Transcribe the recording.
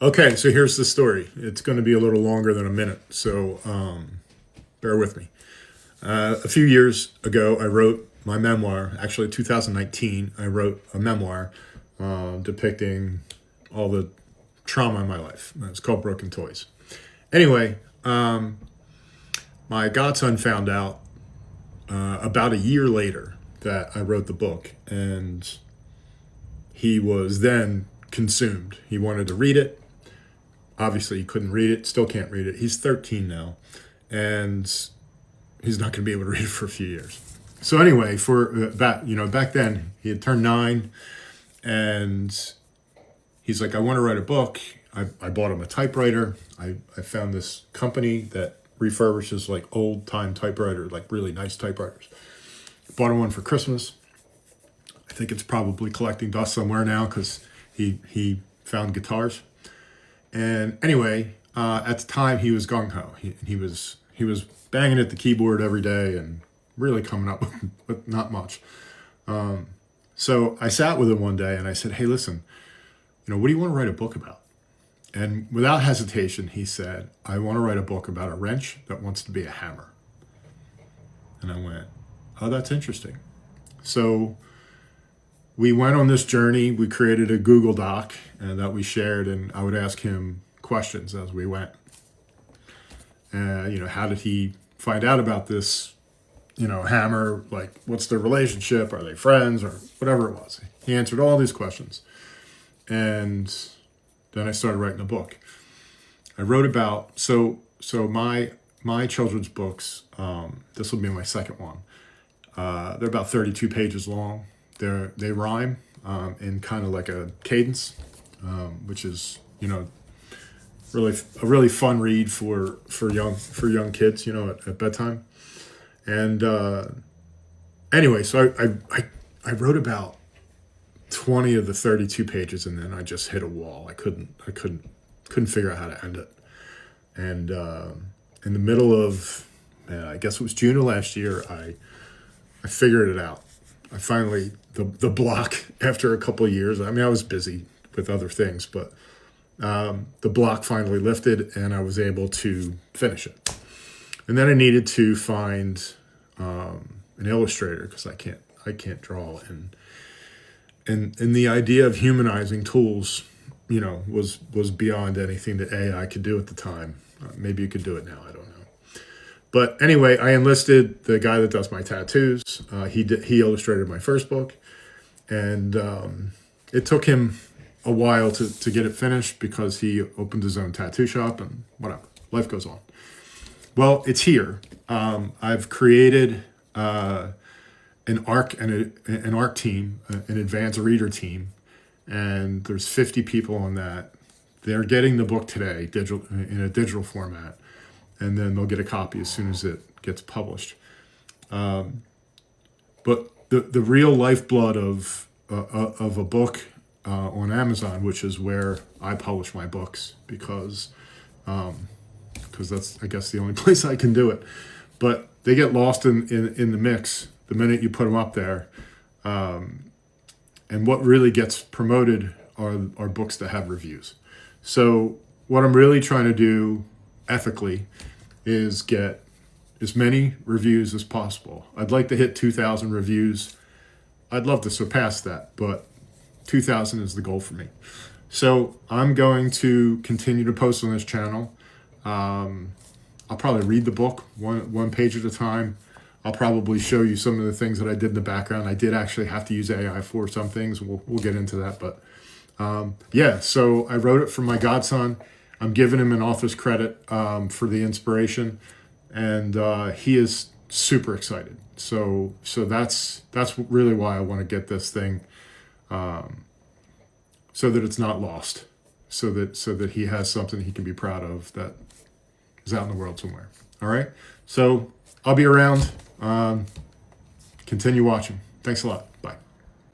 Okay, so here's the story. It's going to be a little longer than a minute, so bear with me. A few years ago, I wrote my memoir. Actually, 2019, I wrote a memoir depicting all the trauma in my life. It's called Broken Toys. Anyway, my godson found out about a year later that I wrote the book, and he was then consumed. He wanted to read it. Obviously, he couldn't read it, still can't read it. He's 13 now, and he's not going to be able to read it for a few years. So anyway, for back then, he had turned 9, and he's like, I want to write a book. I bought him a typewriter. I found this company that refurbishes like old-time typewriters, like really nice typewriters. Bought him one for Christmas. I think it's probably collecting dust somewhere now because he found guitars. And anyway, at the time he was gung-ho. He was banging at the keyboard every day and really coming up with not much. So I sat with him one day and I said, hey, listen, what do you want to write a book about? And without hesitation, he said, I want to write a book about a wrench that wants to be a hammer. And I went, oh, that's interesting. So we went on this journey. We created a Google Doc that we shared, and I would ask him questions as we went. How did he find out about this, hammer? Like, what's their relationship? Are they friends or whatever it was? He answered all these questions. And then I started writing a book. I wrote about, so my children's books, this will be my second one. They're about 32 pages long. They rhyme in kind of like a cadence, which is really a really fun read for young kids, at bedtime. And anyway, so I wrote about 20 of the 32 pages, and then I just hit a wall. I couldn't figure out how to end it. And in the middle of, I guess it was June of last year, I figured it out. I finally, the block after a couple of years, I was busy with other things, but the block finally lifted and I was able to finish it. And then I needed to find an illustrator because I can't draw. And the idea of humanizing tools, was beyond anything that AI could do at the time. Maybe you could do it now, I don't know. But anyway, I enlisted the guy that does my tattoos. He illustrated my first book, and it took him a while to get it finished because he opened his own tattoo shop and whatever. Life goes on. Well, it's here. I've created an ARC team, an advanced reader team, and there's 50 people on that. They're getting the book today, in a digital format, and then they'll get a copy as soon as it gets published. But the real lifeblood of a book on Amazon, which is where I publish my books, because that's, I guess, the only place I can do it. But they get lost in the mix the minute you put them up there. And what really gets promoted are books that have reviews. So what I'm really trying to do ethically is get as many reviews as possible. I'd like to hit 2,000 reviews. I'd love to surpass that, but 2,000 is the goal for me. So I'm going to continue to post on this channel. I'll probably read the book one page at a time. I'll probably show you some of the things that I did in the background. I did actually have to use AI for some things. We'll get into that, but so I wrote it for my godson. I'm giving him an office credit for the inspiration, and he is super excited. So that's really why I want to get this thing, so that it's not lost, so that he has something he can be proud of that is out in the world somewhere. All right. So I'll be around. Continue watching. Thanks a lot.